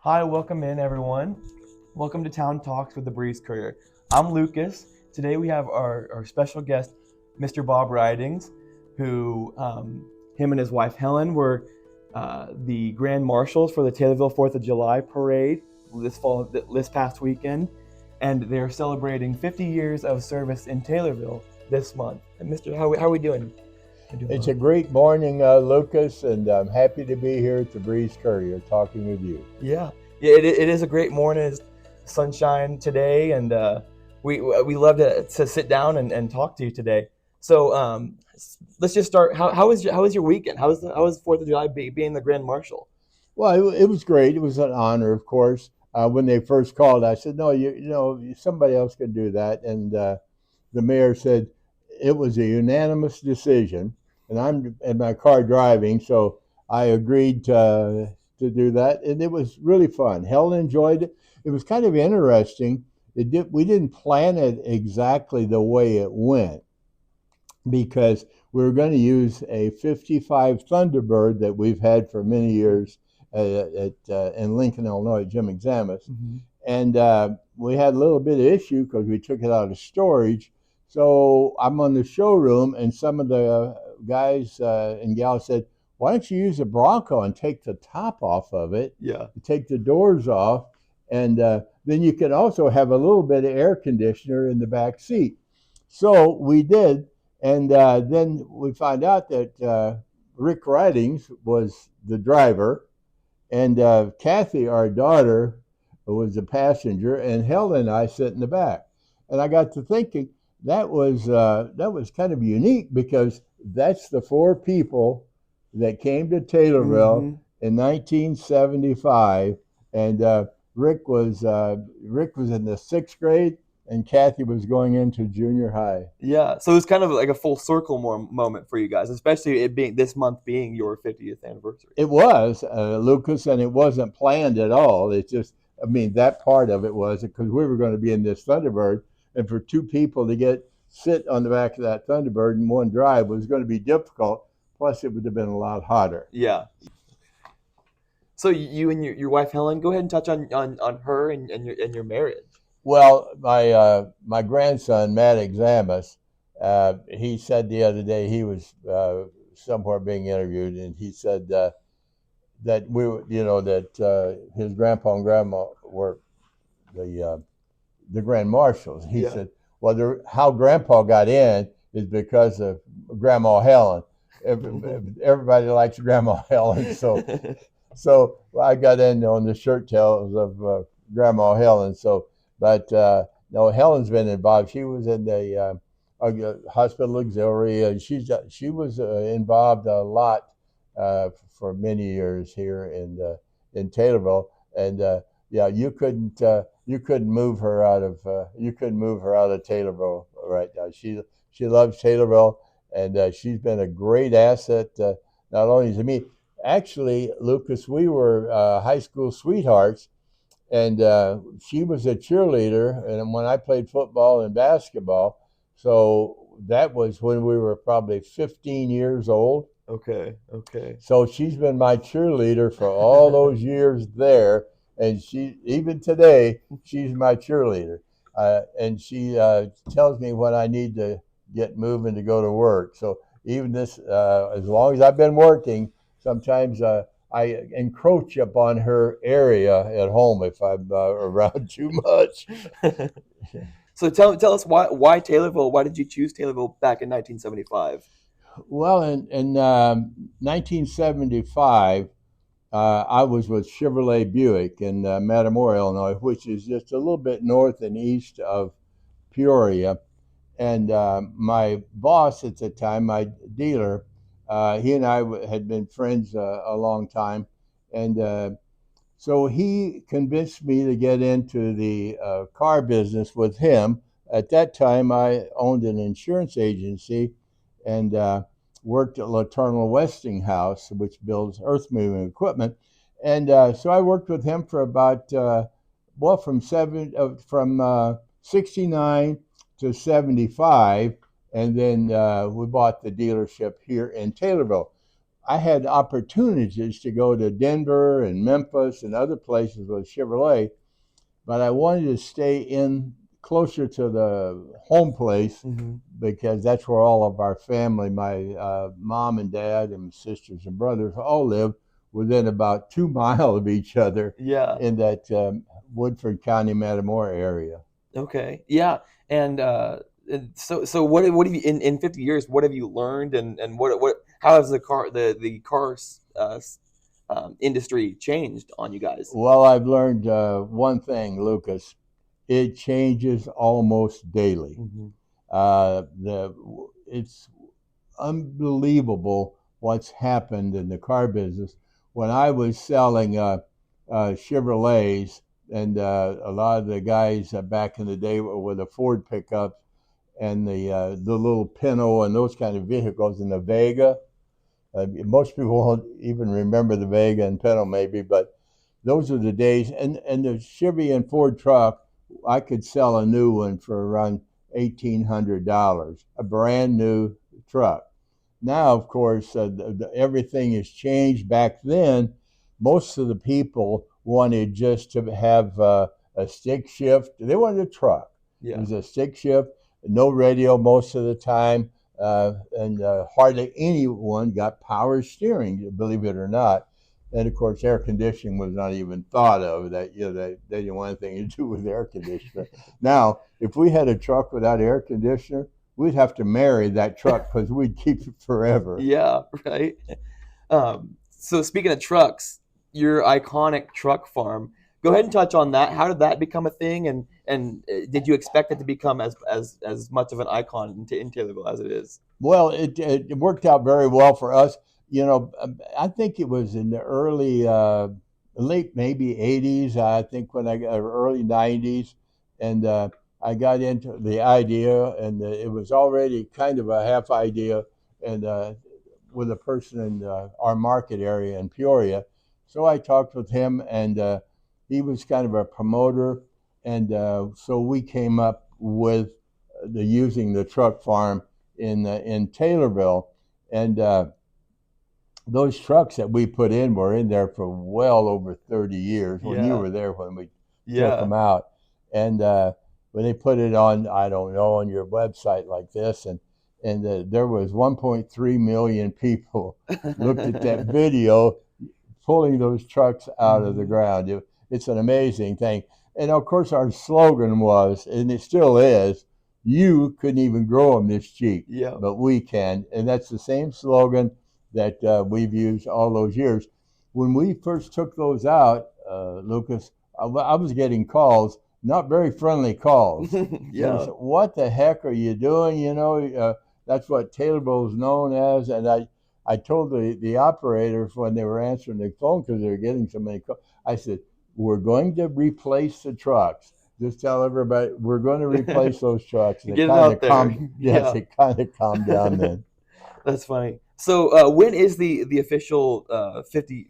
Hi, welcome in everyone. Welcome to Town Talks with the Breeze-Courier. I'm Lucas. Today we have our special guest, Mr. Bob Ridings, who him and his wife Helen were the grand marshals for the Taylorville 4th of July parade this past weekend, and they're celebrating 50 years of service in Taylorville this month. And Mr. How are we doing? It's a great morning, Lucas, and I'm happy to be here at the Breeze-Courier talking with you. Yeah, it is a great morning. It's sunshine today, and we love to sit down and talk to you today. So let's just start. How was your weekend? How was 4th of July being the Grand Marshal? Well, it was great. It was an honor, of course. When they first called, I said, "No, somebody else can do that." And the mayor said it was a unanimous decision, and I'm in my car driving, so I agreed to do that, and it was really fun. Helen enjoyed it. It was kind of interesting. We didn't plan it exactly the way it went because we were going to use a 55 Thunderbird that we've had for many years in Lincoln, Illinois, Jim Examus. Mm-hmm. And we had a little bit of issue because we took it out of storage. So I'm on the showroom, and some of the guys and gals said, "Why don't you use a Bronco and take the top off of it, Yeah. take the doors off, and then you can also have a little bit of air conditioner in the back seat." So we did, and then we found out that Rick Ridings was the driver, and Kathy, our daughter, was a passenger, and Helen and I sit in the back. And I got to thinking that was kind of unique because that's the four people that came to Taylorville Mm-hmm. in 1975, and Rick was in the sixth grade, and Kathy was going into junior high. Yeah. So it was kind of like a full circle moment for you guys, especially it being this month being your 50th anniversary. It was Lucas, and it wasn't planned at all. It's just, I mean, that part of it was because we were going to be in this Thunderbird, and for two people to sit on the back of that Thunderbird in one drive was going to be difficult. Plus, it would have been a lot hotter. Yeah. So you and your wife Helen, go ahead and touch on her and your marriage. Well, my grandson Matt Examus, he said the other day he was somewhere being interviewed, and he said that his grandpa and grandma were the grand marshals. He Yeah. said, "Well, how Grandpa got in is because of Grandma Helen. Everybody likes Grandma Helen, so I got in on the shirt tails of Grandma Helen. So, but no, Helen's been involved. She was in the hospital auxiliary. She was involved a lot for many years here in Taylorville, and yeah, you couldn't move her out of Taylorville right now. She loves Taylorville, and she's been a great asset not only to me. Actually, Lucas, we were high school sweethearts, and she was a cheerleader, and when I played football and basketball, so that was when we were probably 15 years old. Okay. Okay. So she's been my cheerleader for all those years there, and she even today she's my cheerleader, and she tells me when I need to get moving to go to work. So even this, as long as I've been working, sometimes I encroach upon her area at home if I'm around too much. So tell us why Taylorville? Why did you choose Taylorville back in 1975? Well, in 1975, I was with Chevrolet Buick in Metamora, Illinois, which is just a little bit north and east of Peoria. And my boss at the time, my dealer, he and I had been friends a long time. And so he convinced me to get into the car business with him. At that time, I owned an insurance agency and worked at Laternal Westinghouse, which builds earth moving equipment. And so I worked with him for about, from 69 to 75. And then we bought the dealership here in Taylorville. I had opportunities to go to Denver and Memphis and other places with Chevrolet, but I wanted to stay in closer to the home place Mm-hmm. because that's where all of our family, my mom and dad and sisters and brothers, all live within about 2 miles of each other Yeah. in that Woodford County, Metamora area. Okay. Yeah. And so what have you in 50 years, what have you learned, and what how has the car industry changed on you guys? Well, I've learned one thing, Lucas. It changes almost daily. Hmm. It's unbelievable what's happened in the car business. When I was selling Chevrolets, and a lot of the guys back in the day were with the Ford pickups and the little Pinto and those kind of vehicles, and the Vega. Most people won't even remember the Vega and Pinto maybe, but those are the days. And the Chevy and Ford truck, I could sell a new one for around $1,800, a brand new truck. Now, of course, everything has changed. Back then, most of the people wanted just to have a stick shift. They wanted a truck. It Yeah. was a stick shift, no radio most of the time, and hardly anyone got power steering, believe it or not. And of course, air conditioning was not even thought of. That they didn't want anything to do with air conditioner. Now, if we had a truck without air conditioner, we'd have to marry that truck because we'd keep it forever. Yeah, right. So speaking of trucks, your iconic truck farm. Go ahead and touch on that. How did that become a thing, and did you expect it to become as much of an icon in Taylorville as it is? Well, it worked out very well for us. I think it was in the early, late maybe 80s. I think when I got early 90s, and I got into the idea, and it was already kind of a half idea, and with a person in our market area in Peoria. So I talked with him, and he was kind of a promoter, and so we came up with the using the truck farm in Taylorville, and those trucks that we put in were in there for well over 30 years. When you Yeah, were there when we took yeah. them out, and when they put it on, I don't know, on your website like this, and there was 1.3 million people looked at that video pulling those trucks out of the Mhm. ground. It's an amazing thing. And of course, our slogan was, and it still is, you couldn't even grow them this cheap, Yeah. but we can. And that's the same slogan that we've used all those years. When we first took those out, Lucas, I was getting calls, not very friendly calls. They Yeah. said, "What the heck are you doing?" That's what Taylorville is known as. And I told the operators when they were answering the phone because they were getting so many calls, I said, we're going to replace the trucks. Just tell everybody we're going to replace those trucks. And it Get it kind out of there. calmed, yes, Yeah. it kind of calmed down then. That's funny. So, when is the official 50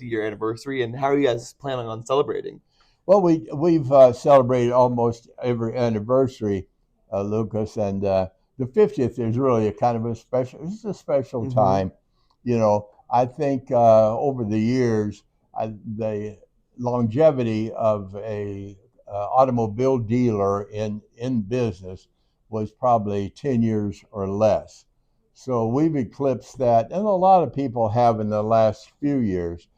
year anniversary, and how are you guys planning on celebrating? Well, we've celebrated almost every anniversary, Lucas, and the 50th is really a kind of a special. This is a special Hmm. time. I think over the years, the longevity of a automobile dealer in business was probably 10 years or less. So we've eclipsed that, and a lot of people have in the last few years.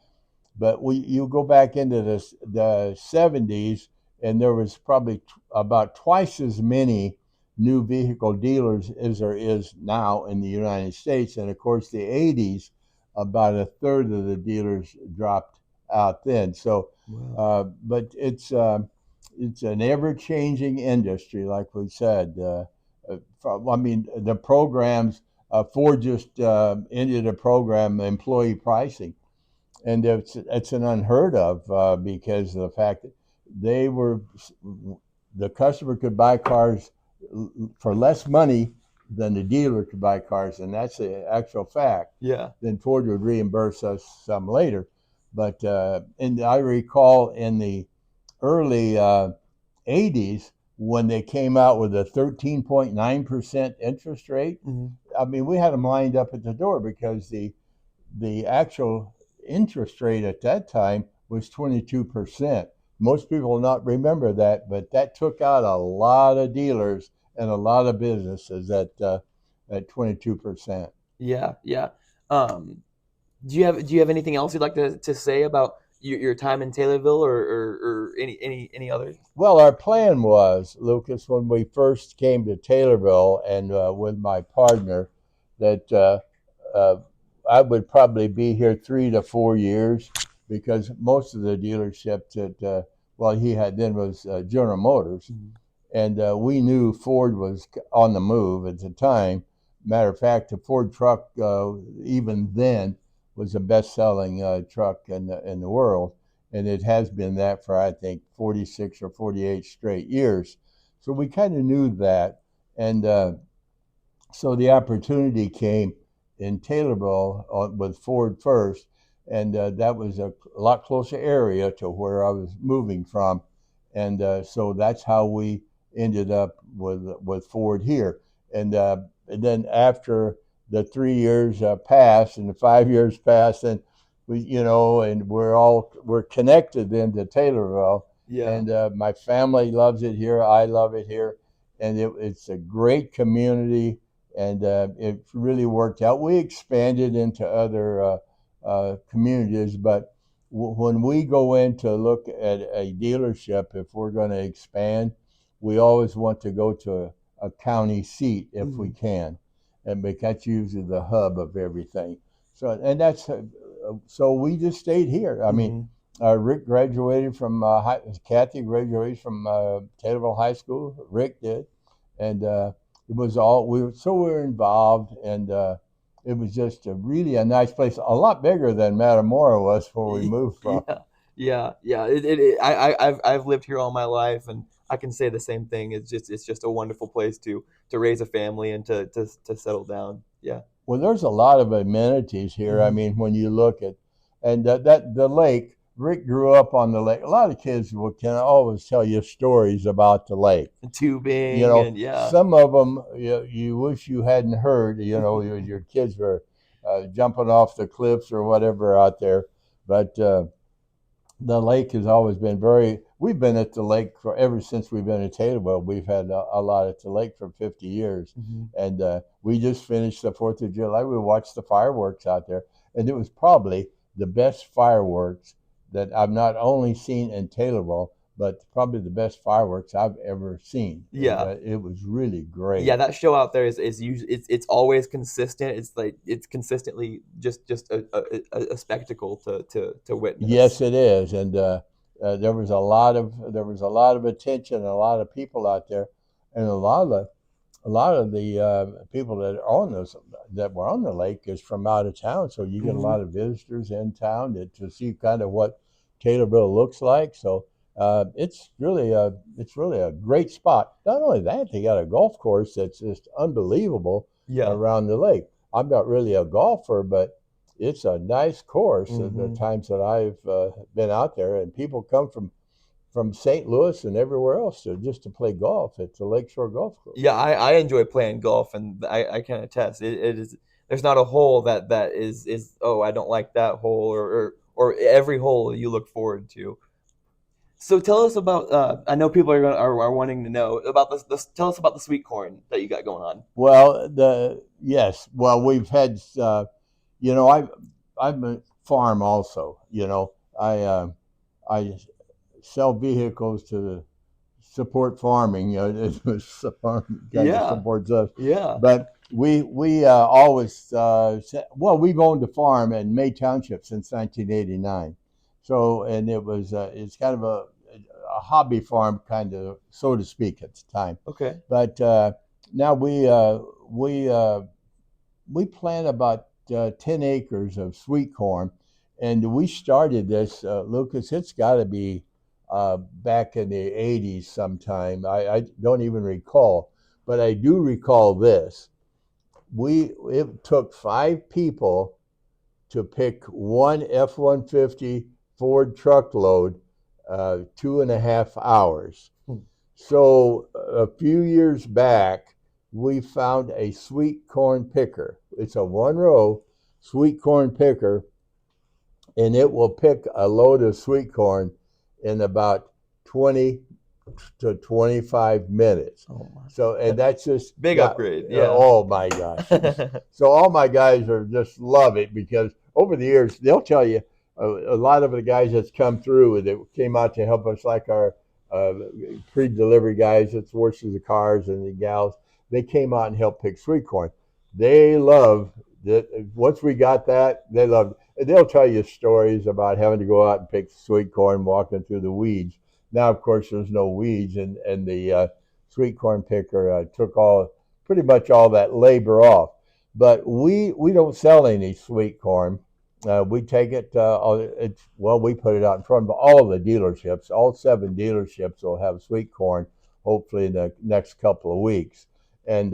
But you go back into the 70s, and there was probably about twice as many new vehicle dealers as there is now in the United States. And of course, the 80s, about a third of the dealers dropped out then. So, Wow. but it's an ever-changing industry, like we said. I mean, the programs. Ford just ended a program, employee pricing, and it's an unheard of because of the fact that they were the customer could buy cars for less money than the dealer could buy cars, and that's the actual fact. Yeah. Then Ford would reimburse us some later, but and I recall in the early 80s when they came out with a 13.9% interest rate. Hmm. I mean, we had them lined up at the door because the actual interest rate at that time was 22%. Most people will not remember that, but that took out a lot of dealers and a lot of businesses at 22%. Yeah, yeah. Um, do you have anything else you'd like to say about your time in Taylorville, or any others? Well, our plan was, Lucas, when we first came to Taylorville and with my partner, that uh, I would probably be here 3 to 4 years because most of the dealerships that, well, he had then was General Motors. Mhm. And we knew Ford was on the move at the time. Matter of fact, the Ford truck, even then, was the best-selling truck in the world, and it has been that for I think 46 or 48 straight years. So we kind of knew that, and so the opportunity came in Taylorville with Ford first, and that was a lot closer area to where I was moving from, and so that's how we ended up with Ford here. And then after the 3 years passed and the 5 years passed, and and we're connected then to Taylorville, Yeah. and my family loves it here. I love it here, and it's a great community, and it really worked out. We expanded into other communities, but when we go in to look at a dealership, if we're going to expand, we always want to go to a county seat if we Mhm. can, and because that's usually the hub of everything. So, and that's so we just stayed here. I mean, Mhm. Rick graduated from Kathy graduated from Taylorville High School. Rick did, and it was all we were involved, and it was just really a nice place, a lot bigger than Matamora was where we moved from. Yeah, yeah, yeah. I've lived here all my life, and I can say the same thing. It's just a wonderful place to raise a family and to settle down. Yeah. Well, there's a lot of amenities here. I Mhm. mean, when you look at, and that the lake, Rick grew up on the lake. A lot of kids can always tell you stories about the lake. And You tubing, know, and yeah. some of them you wish you hadn't heard. Your kids were jumping off the cliffs or whatever out there, but the lake has always been very. We've been at the lake for ever since we've been in Taylorville. We've had a lot at the lake for 50 years, Mhm. and we just finished the 4th of July. We watched the fireworks out there, and it was probably the best fireworks that I've not only seen in Taylorville, but probably the best fireworks I've ever seen. Yeah. It was really Yeah, great. that show out there is usually it's always consistent. It's like it's consistently just a spectacle to witness. Yes, it is, and there was a lot of attention, a lot of people out there, and a lot of the people that were on the lake is from out of town. So you get a Hmm. lot of visitors in town to see kind of what Taylorville looks like. So it's really a great spot. Not only that, they got a golf course that's just unbelievable Yeah. around the lake. I'm not really a golfer, but it's a nice course. The Hmm. times that I've been out there, and people come from St. Louis and everywhere else just to play golf at the Lakeshore Golf Course. Yeah, I enjoy playing golf, and I can attest. It is there's not a hole that is oh, I don't like that hole, or every hole you look forward to. So tell us about. I know people are wanting to know about this. Tell us about the sweet corn that you got going on. Well, the yes, well we've had you know I'm a farm also. I sell vehicles to support farming. It's the farm kind of Yeah, supports us, yeah. but we always well we've owned a farm in May Township since 1989. So and it's kind of a hobby farm kind of so to speak at the time, Okay. but now we we plant about 10 acres of sweet corn, and we started this, Lucas. It's got to be back in the 80s sometime. I don't even recall, but I do recall this. It took 5 people to pick one F-150 Ford truckload, 2.5 hours. Hmm. So a few years back, we found a sweet corn picker. It's a one row sweet corn picker, and it will pick a load of sweet corn in about 20 to 25 minutes. Oh my. So, and that's just Big upgrade. Yeah. oh my gosh. So all my guys are just love it because over the years, they'll tell you a lot of the guys that's come through that came out to help us, like our uh, pre-delivery guys, that's horses the cars and the gals, they came out and helped pick sweet corn. They love that. Once we got that, they loved it. They'll tell you stories about having to go out and pick sweet corn walking through the weeds. Now, of course, there's no weeds, and the sweet corn picker took pretty much all that labor off. But we don't sell any sweet corn. We take it. We put it out in front of all the dealerships. All 7 dealerships will have sweet corn, hopefully in the next couple of weeks. And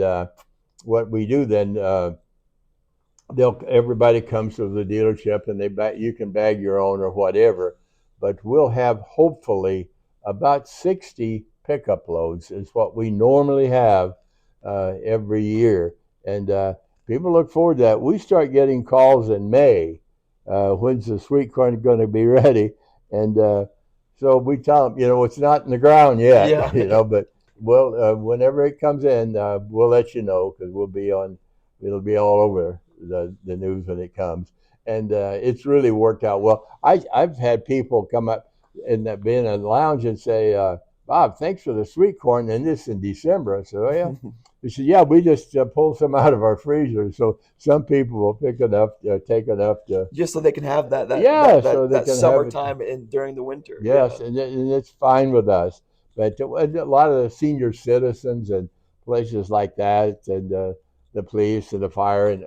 what we do then, everybody comes to the dealership and you can bag your own or whatever, but we'll have hopefully about 60 pickup loads is what we normally have every year, and people look forward to that. We start getting calls in May. When's the sweet corn going to be ready? And so we tell them, it's not in the ground yet, Yeah. but whenever it comes in, we'll let you know because it'll be all over the news when it comes. And it's really worked out well. I've had people come up and be in a lounge and say, Bob, thanks for the sweet corn. And this in December. I said, oh, yeah. He said, yeah, we just pulled some out of our freezer. So some people will pick enough, take enough to. Just so they can have that So they that can have it. summertime in during the winter. Yes, Yeah. and it's fine with us. But a lot of the senior citizens and places like that, and the police and the fire,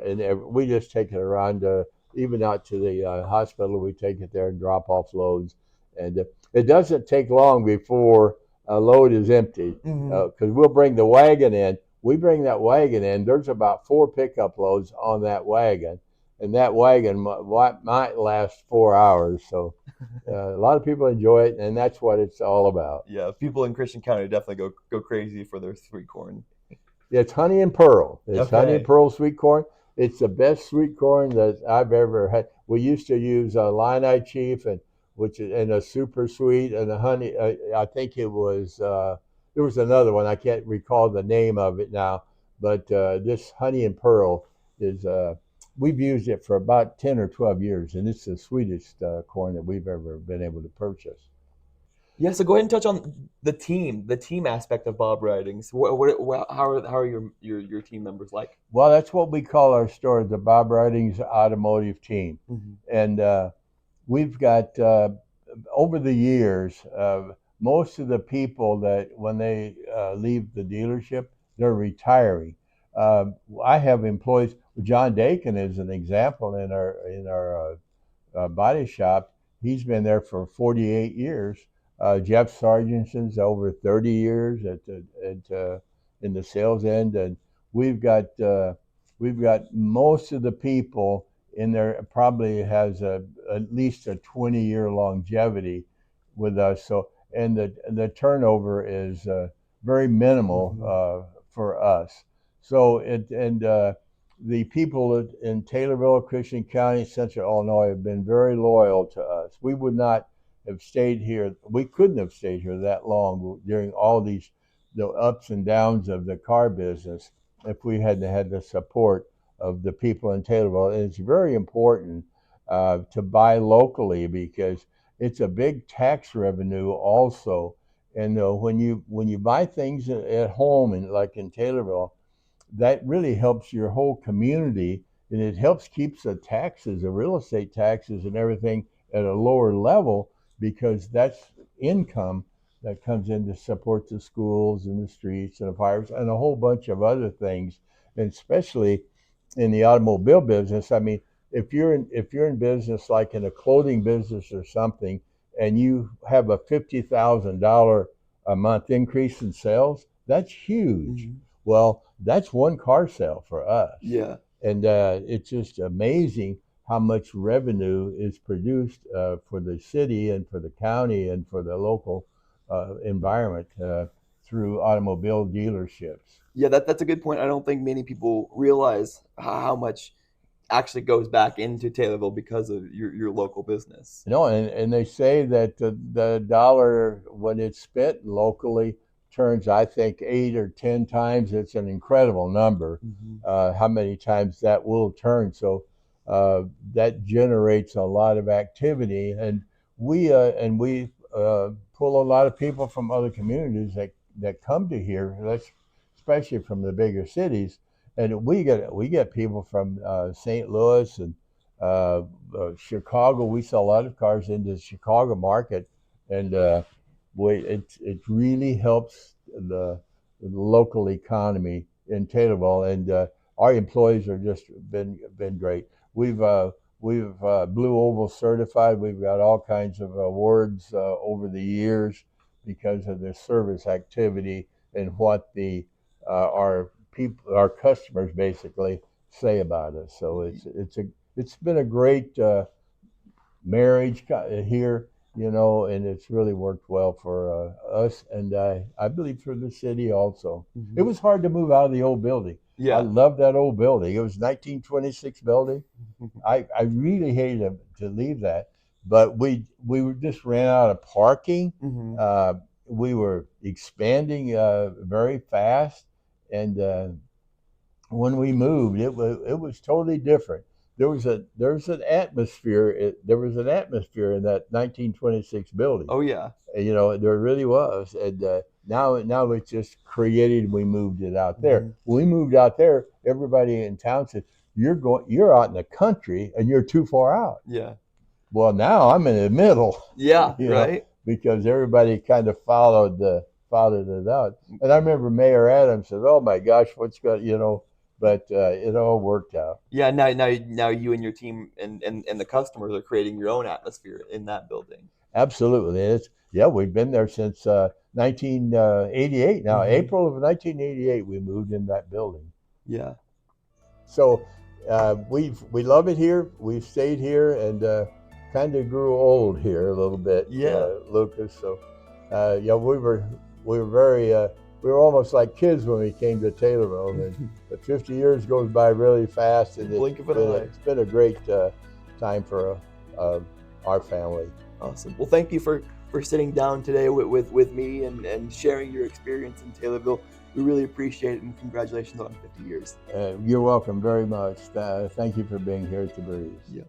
we just take it around, even out to the hospital. We take it there and drop off loads. And it doesn't take long before a load is empty because we'll bring the wagon in. We bring that wagon in. There's about 4 pickup loads on that wagon, and that wagon might last 4 hours. So a lot of people enjoy it, and that's what it's all about. Yeah, people in Christian County definitely go crazy for their sweet corn. It's honey and pearl. It's honey and Okay. pearl sweet corn. It's the best sweet corn that I've ever had. We used to use Illini Chief and a super sweet and a honey. I think it was there was another one. I can't recall the name of it now, but this honey and pearl is. We've used it for about 10 or 12 years, and it's the sweetest corn that we've ever been able to purchase. Yeah, so go ahead and touch on the team aspect of Bob Ridings. How are your team members like? Well, that's what we call our store, the Bob Ridings Automotive Team. Hmm. And we've got, over the years, most of the people that when they leave the dealership, they're retiring. Uh, I have employees. John Dakin is an example in our body shop. He's been there for 48 years. Jeff Sargenson's over 30 years in the sales end, and we've got uh, we've got most of the people in there probably has at least a 20-year longevity with us. So, and the turnover is very minimal Hmm. for us. So the people in Taylorville, Christian County, Central Illinois have been very loyal to us. We would not have stayed here. We couldn't have stayed here that long during all the ups and downs of the car business if we hadn't had the support of the people in Taylorville. And it's very important to buy locally because it's a big tax revenue also. And when you buy things at home and like in Taylorville, that really helps your whole community, and it helps keeps the real estate taxes and everything at a lower level because that's income that comes in to support the schools and the streets and the fires and a whole bunch of other things, and especially in the automobile business. I mean, if you're in business like in a clothing business or something, and you have a $50,000 a month increase in sales, that's huge. Hmm. Well, that's one car sale for us. Yeah. And it's just amazing how much revenue is produced for the city and for the county and for the local environment through automobile dealerships. Yeah, that's a good point. I don't think many people realize how much actually goes back into Taylorville because of your local business. And they say that the dollar, when it's spent locally, turns, I think, 8 or 10 times. It's an incredible number, how many times that will turn. So that generates a lot of activity, and we pull a lot of people from other communities that come to here. Especially from the bigger cities, and we get people from St. Louis and Chicago. We sell a lot of cars into the Chicago market, and it really helps the local economy in Taylorville. And our employees are just been great. We've Blue Oval certified. We've got all kinds of awards over the years because of the service activity and what our people, our customers, basically say about us. So it's been a great marriage here, and it's really worked well for us, and I believe for the city also. It was hard to move out of the old building. Yeah. I love that old building. It was 1926 building. I really hated to leave that, but we just ran out of parking. We were expanding very fast, and when we moved, it was totally different. There was an atmosphere. There was an atmosphere in that 1926 building. Oh yeah. There really was, and now it's just created. We moved it out there. When we moved out there, everybody in town said, You're out in the country, and you're too far out." Yeah. Well, now I'm in the middle. Yeah. you know, Right. because everybody kind of followed it out. And I remember Mayor Adams said, "Oh my gosh, what's going?" But it all worked out. Yeah. Now you and your team and the customers are creating your own atmosphere in that building. Absolutely. We've been there since 1988. Now, April of 1988, we moved in that building. Yeah. So we love it here. We've stayed here and kind of grew old here a little bit. Yeah. Lucas. So we were very we were almost like kids when we came to Taylorville. And the 50 years goes by really fast, and Blink of an eye. it's been a great time for our family. Awesome. Well, thank you for sitting down today with me and sharing your experience in Taylorville. We really appreciate it, and congratulations on 50 years. You're welcome very much. Thank you for being here at the Breeze. Yeah.